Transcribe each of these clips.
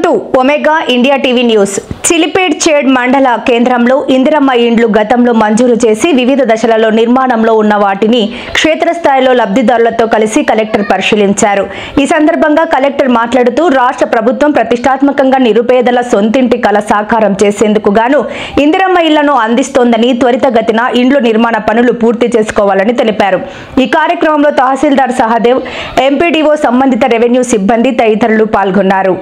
Welcome to Omega India TV news. Chilipched మండల కేంద్రంలో ఇందిరమ్మ ఇండ్లు గతంలో మంజూరు చేసి వివిధ దశలలో నిర్మాణంలో ఉన్న వాటిని క్షేత్రస్థాయిలో లబ్ధిదారులతో కలిసి కలెక్టర్ పరిశీలించారు. ఈ సందర్భంగా కలెక్టర్ మాట్లాడుతూ రాష్ట్ర ప్రభుత్వం ప్రతిష్టాత్మకంగా నిరుపేదల సొంతింటి కల సాకారం చేసేందుకు గాను ఇందిరమ్మ ఇళ్లను అందిస్తోందని, త్వరితగతిన ఇండ్లు నిర్మాణ పనులు పూర్తి చేసుకోవాలని తెలిపారు. ఈ కార్యక్రమంలో తహసీల్దార్ సహదేవ్, ఎంపీడీఓ, సంబంధిత రెవెన్యూ సిబ్బంది తదితరులు పాల్గొన్నారు.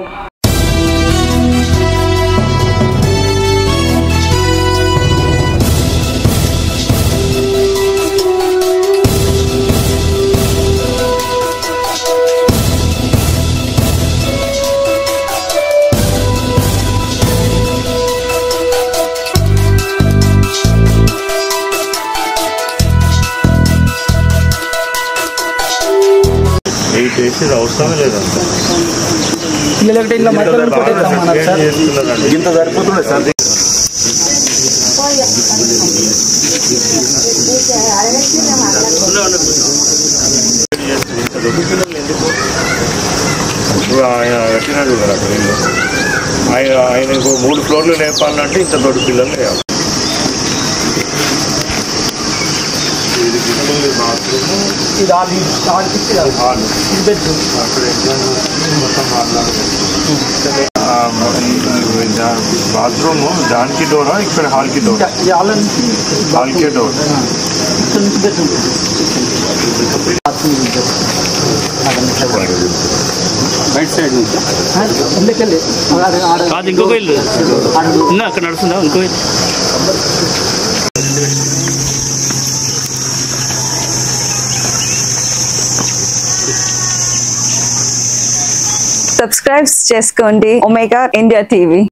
అవసరం లేదంటే పిల్లలకి ఇట్లా మధ్యలో కొట్టేస్తామన్నారు సార్. ఇంత సరిపోతుంది సార్. ఇప్పుడు ఆయన కట్టినాడు కదా అక్కడ ఇల్లు, ఆయనకు 3 ఫ్లోర్లు లేపాలంటే ఇంత దొడ్డు పిల్లలు లేవు. ఇది హాల్, ఇది బెడ్రూమ్. బాత్రూమ్ దానికి డోరా, ఇక్కడ హాల్కి డోర్, హాల్కే డోర్. రైట్ సైడ్ నుంచి కాదు, ఇంకొక ఇల్లు అక్కడ నడుస్తుందా? ఇంకో ఇల్లు సబ్స్క్రైబ్ చేసుకోండి ఒమేగా ఇండియా టీవీ.